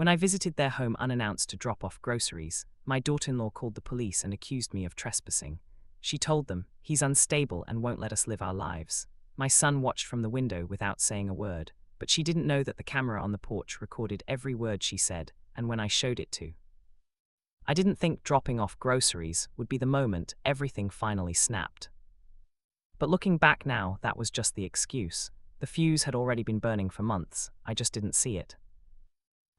When I visited their home unannounced to drop off groceries, my daughter-in-law called the police and accused me of trespassing. She told them, "He's unstable and won't let us live our lives." My son watched from the window without saying a word, but she didn't know that the camera on the porch recorded every word she said, and when I showed it to. I didn't think dropping off groceries would be the moment everything finally snapped. But looking back now, that was just the excuse. The fuse had already been burning for months, I just didn't see it.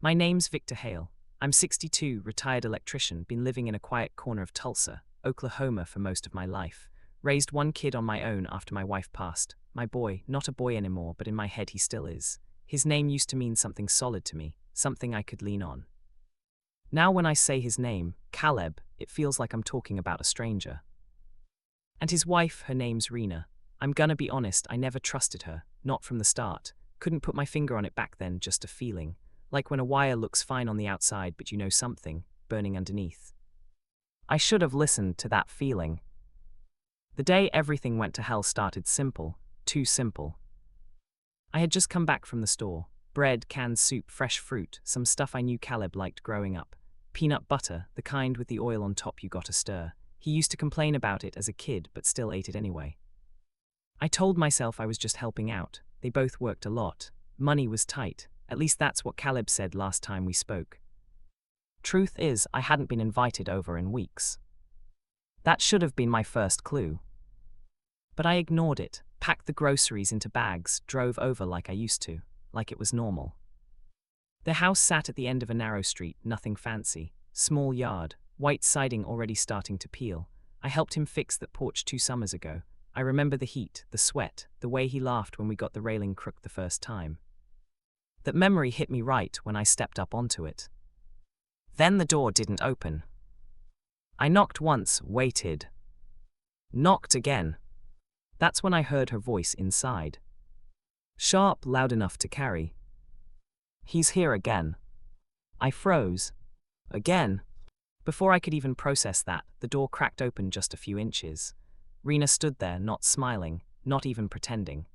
My name's Victor Hale. I'm 62, retired electrician, been living in a quiet corner of Tulsa, Oklahoma for most of my life. Raised one kid on my own after my wife passed. My boy, not a boy anymore, but in my head he still is. His name used to mean something solid to me, something I could lean on. Now when I say his name, Caleb, it feels like I'm talking about a stranger. And his wife, her name's Rena. I'm gonna be honest, I never trusted her, not from the start. Couldn't put my finger on it back then, just a feeling. Like when a wire looks fine on the outside but you know something, burning underneath. I should have listened to that feeling. The day everything went to hell started simple, too simple. I had just come back from the store. Bread, canned soup, fresh fruit, some stuff I knew Caleb liked growing up. Peanut butter, the kind with the oil on top you gotta stir. He used to complain about it as a kid but still ate it anyway. I told myself I was just helping out. They both worked a lot. Money was tight. At least that's what Caleb said last time we spoke. Truth is, I hadn't been invited over in weeks. That should have been my first clue. But I ignored it, packed the groceries into bags, drove over like I used to, like it was normal. The house sat at the end of a narrow street, nothing fancy. Small yard, white siding already starting to peel. I helped him fix that porch 2 summers ago. I remember the heat, the sweat, the way he laughed when we got the railing crooked the first time. That memory hit me right when I stepped up onto it. Then the door didn't open. I knocked once, waited. Knocked again. That's when I heard her voice inside. Sharp, loud enough to carry. "He's here again." I froze. Again. Before I could even process that, the door cracked open just a few inches. Rena stood there, not smiling, not even pretending.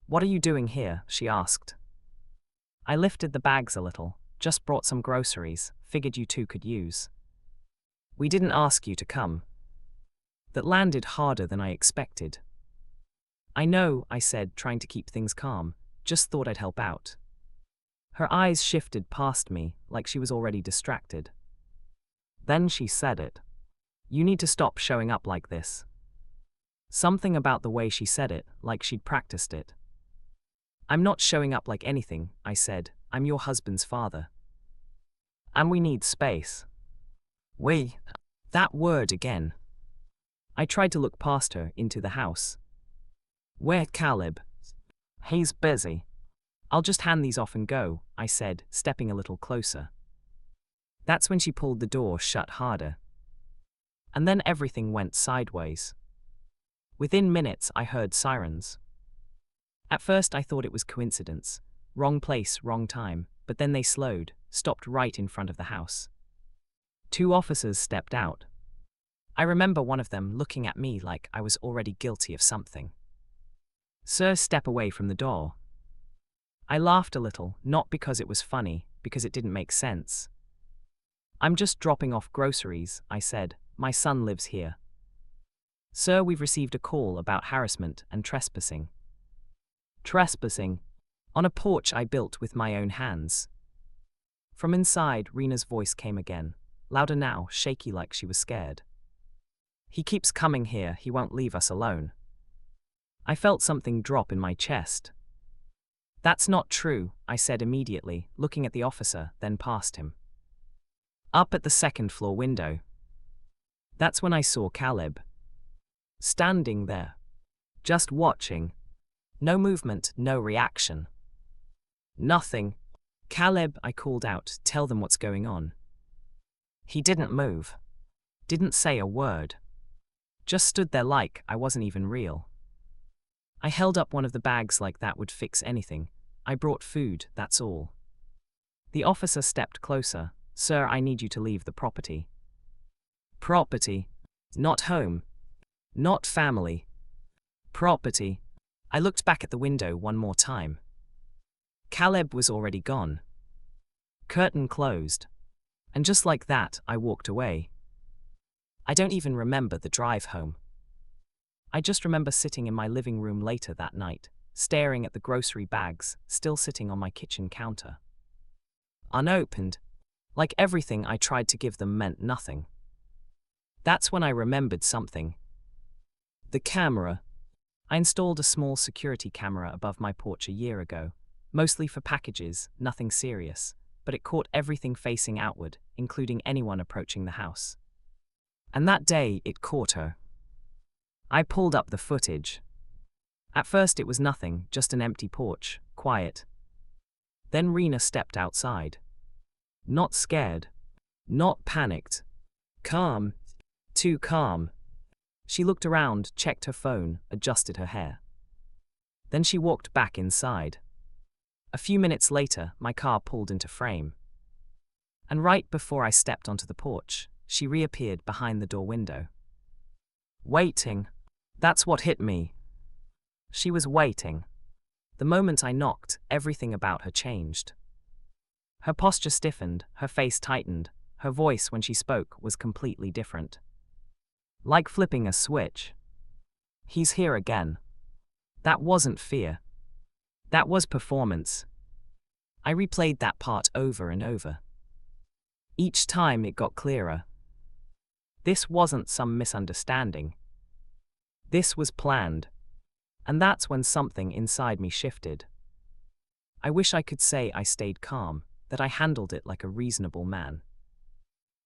"What are you doing here?" she asked. I lifted the bags a little. "Just brought some groceries, figured you two could use." "We didn't ask you to come." That landed harder than I expected. "I know," I said, trying to keep things calm. "Just thought I'd help out." Her eyes shifted past me, like she was already distracted. Then she said it. "You need to stop showing up like this." Something about the way she said it, like she'd practiced it. "I'm not showing up like anything," I said. "I'm your husband's father. And we need space." "We?" That word again. I tried to look past her, into the house. "Where's Caleb?" "He's busy." "I'll just hand these off and go," I said, stepping a little closer. That's when she pulled the door shut harder. And then everything went sideways. Within minutes, I heard sirens. At first, I thought it was coincidence. Wrong place, wrong time. But then they slowed, stopped right in front of the house. 2 officers stepped out. I remember one of them looking at me like I was already guilty of something. "Sir, step away from the door." I laughed a little, not because it was funny, because it didn't make sense. "I'm just dropping off groceries," I said. "My son lives here." "Sir, we've received a call about harassment and trespassing." "Trespassing?" "On a porch I built with my own hands." From inside, Rena's voice came again, louder now, shaky like she was scared. "He keeps coming here, he won't leave us alone." I felt something drop in my chest. "That's not true," I said immediately, looking at the officer, then past him. Up at the 2nd floor window. That's when I saw Caleb. Standing there. Just watching. No movement, no reaction. "Nothing." "Caleb," I called out, "tell them what's going on." He didn't move. Didn't say a word. Just stood there like I wasn't even real. I held up one of the bags like that would fix anything. "I brought food, that's all." The officer stepped closer. "Sir, I need you to leave the property." "Property? Not home. Not family. Property." I looked back at the window one more time. Caleb was already gone. Curtain closed. And just like that, I walked away. I don't even remember the drive home. I just remember sitting in my living room later that night, staring at the grocery bags still sitting on my kitchen counter. Unopened, like everything I tried to give them meant nothing. That's when I remembered something. The camera. I installed a small security camera above my porch a year ago, mostly for packages, nothing serious, but it caught everything facing outward, including anyone approaching the house. And that day, it caught her. I pulled up the footage. At first it was nothing, just an empty porch, quiet. Then Rena stepped outside. Not scared. Not panicked. Calm. Too calm. She looked around, checked her phone, adjusted her hair. Then she walked back inside. A few minutes later, my car pulled into frame. And right before I stepped onto the porch, she reappeared behind the door window. Waiting. That's what hit me. She was waiting. The moment I knocked, everything about her changed. Her posture stiffened, her face tightened, her voice when she spoke was completely different. Like flipping a switch. He's here again. That wasn't fear. That was performance. I replayed that part over and over. Each time it got clearer. This wasn't some misunderstanding. This was planned. And that's when something inside me shifted. I wish I could say I stayed calm, that I handled it like a reasonable man.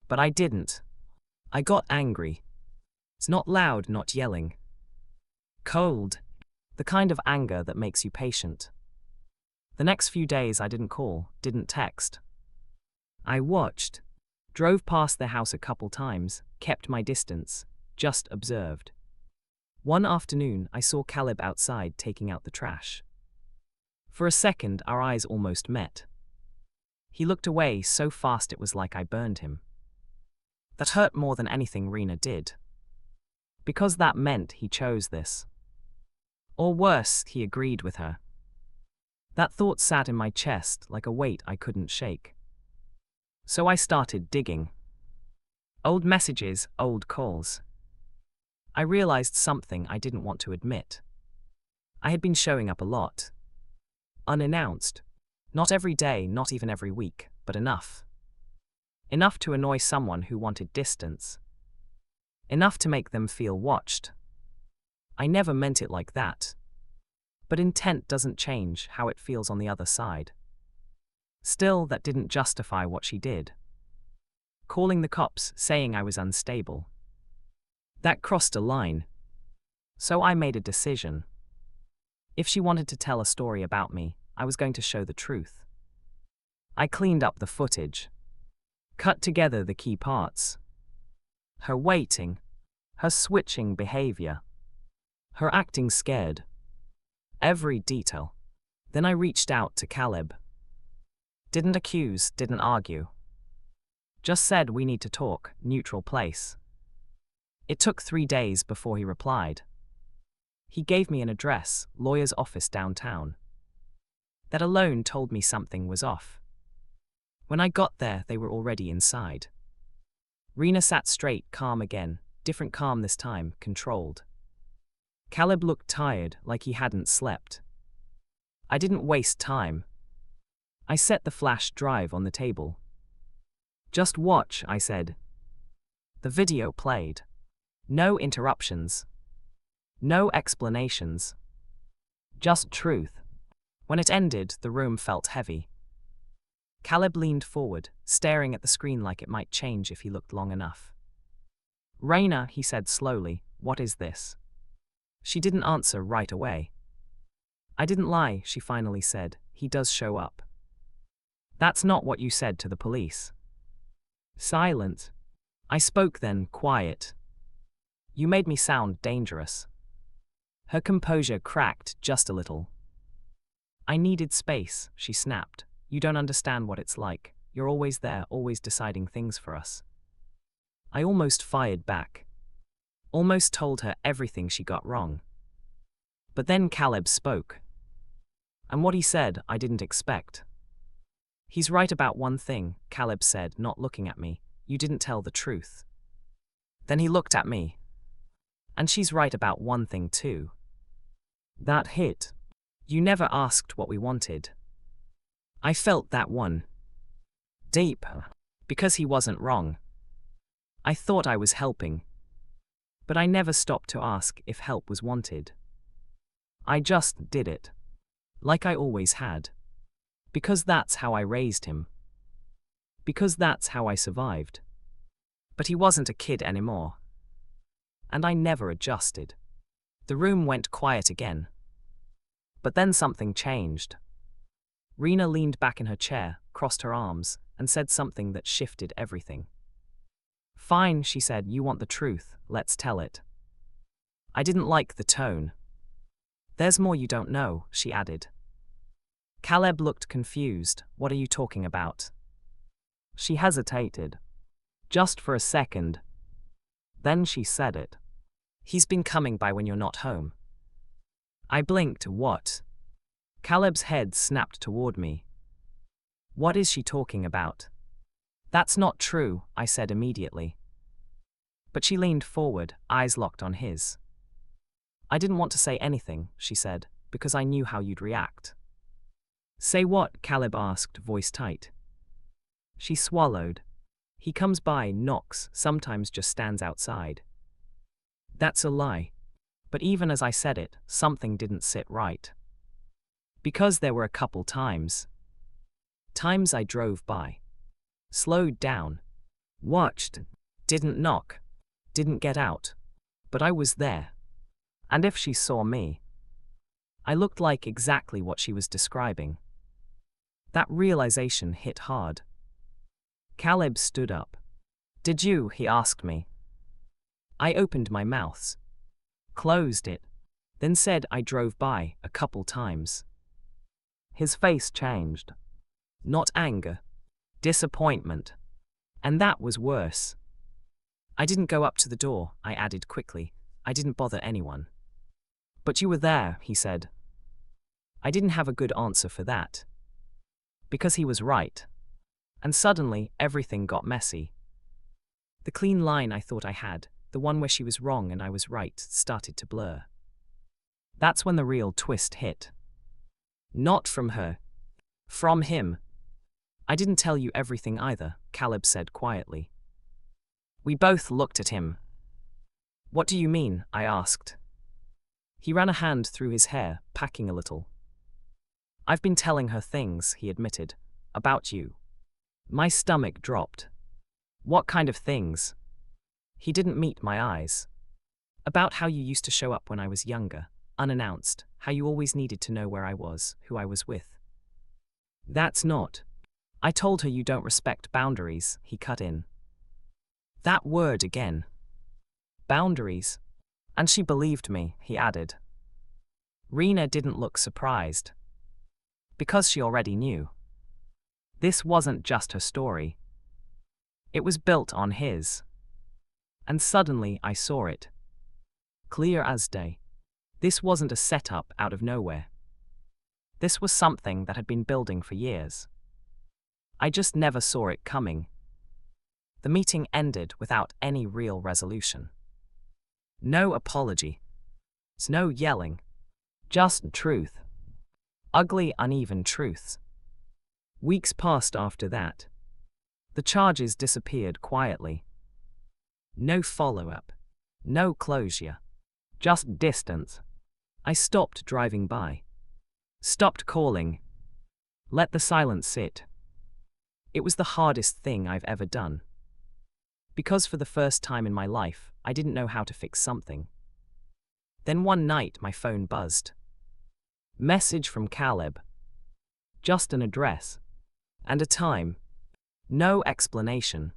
But I didn't. I got angry. It's not loud, not yelling. Cold. The kind of anger that makes you patient. The next few days I didn't call, didn't text. I watched. Drove past their house a couple times, kept my distance, just observed. One afternoon I saw Caleb outside taking out the trash. For a second our eyes almost met. He looked away so fast it was like I burned him. That hurt more than anything Rena did. Because that meant he chose this. Or worse, he agreed with her. That thought sat in my chest like a weight I couldn't shake. So I started digging. Old messages, old calls. I realized something I didn't want to admit. I had been showing up a lot. Unannounced. Not every day, not even every week, but enough. Enough to annoy someone who wanted distance. Enough to make them feel watched. I never meant it like that. But intent doesn't change how it feels on the other side. Still, that didn't justify what she did. Calling the cops, saying I was unstable. That crossed a line. So I made a decision. If she wanted to tell a story about me, I was going to show the truth. I cleaned up the footage. Cut together the key parts. Her waiting. Her switching behavior. Her acting scared. Every detail. Then I reached out to Caleb. Didn't accuse, didn't argue. Just said we need to talk, neutral place. It took 3 days before he replied. He gave me an address, lawyer's office downtown. That alone told me something was off. When I got there, they were already inside. Rena sat straight, calm again, different calm this time, controlled. Caleb looked tired, like he hadn't slept. I didn't waste time. I set the flash drive on the table. Just watch, I said. The video played. No interruptions. No explanations. Just truth. When it ended, the room felt heavy. Caleb leaned forward, staring at the screen like it might change if he looked long enough. Rena, he said slowly, what is this? She didn't answer right away. I didn't lie, she finally said. He does show up. That's not what you said to the police. Silent. I spoke then, quiet. You made me sound dangerous. Her composure cracked just a little. I needed space, she snapped. You don't understand what it's like. You're always there, always deciding things for us. I almost fired back. Almost told her everything she got wrong. But then Caleb spoke. And what he said, I didn't expect. He's right about one thing, Caleb said, not looking at me. You didn't tell the truth. Then he looked at me. And she's right about one thing too. That hit. You never asked what we wanted. I felt that one. Deep. Because he wasn't wrong. I thought I was helping. But I never stopped to ask if help was wanted. I just did it. Like I always had. Because that's how I raised him. Because that's how I survived. But he wasn't a kid anymore. And I never adjusted. The room went quiet again. But then something changed. Rena leaned back in her chair, crossed her arms, and said something that shifted everything. Fine, she said, you want the truth, let's tell it. I didn't like the tone. There's more you don't know, she added. Caleb looked confused. What are you talking about? She hesitated. Just for a second. Then she said it. He's been coming by when you're not home. I blinked. What? Caleb's head snapped toward me. What is she talking about? That's not true, I said immediately. But she leaned forward, eyes locked on his. I didn't want to say anything, she said, because I knew how you'd react. Say what? Caleb asked, voice tight. She swallowed. He comes by, knocks, sometimes just stands outside. That's a lie. But even as I said it, something didn't sit right. Because there were a couple times. Times I drove by. Slowed down. Watched. Didn't knock. Didn't get out. But I was there. And if she saw me, I looked like exactly what she was describing. That realization hit hard. Caleb stood up. Did you? He asked me. I opened my mouth. Closed it. Then said I drove by a couple times. His face changed. Not anger. Disappointment. And that was worse. I didn't go up to the door, I added quickly. I didn't bother anyone. But you were there, he said. I didn't have a good answer for that. Because he was right. And suddenly, everything got messy. The clean line I thought I had, the one where she was wrong and I was right, started to blur. That's when the real twist hit. Not from her. From him. I didn't tell you everything either, Caleb said quietly. We both looked at him. What do you mean? I asked. He ran a hand through his hair, packing a little. I've been telling her things, he admitted, about you. My stomach dropped. What kind of things? He didn't meet my eyes. About how you used to show up when I was younger, unannounced, how you always needed to know where I was, who I was with. That's not. I told her you don't respect boundaries, he cut in. That word again. Boundaries. And she believed me, he added. Rena didn't look surprised. Because she already knew. This wasn't just her story. It was built on his. And suddenly I saw it. Clear as day. This wasn't a setup out of nowhere. This was something that had been building for years. I just never saw it coming. The meeting ended without any real resolution. No apology. No yelling. Just truth. Ugly, uneven truths. Weeks passed after that. The charges disappeared quietly. No follow-up. No closure. Just distance. I stopped driving by. Stopped calling. Let the silence sit. It was the hardest thing I've ever done. Because for the first time in my life, I didn't know how to fix something. Then one night my phone buzzed. Message from Caleb. Just an address. And a time. No explanation.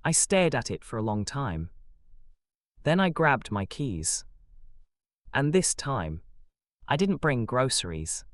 I stared at it for a long time. Then I grabbed my keys. And this time, I didn't bring groceries.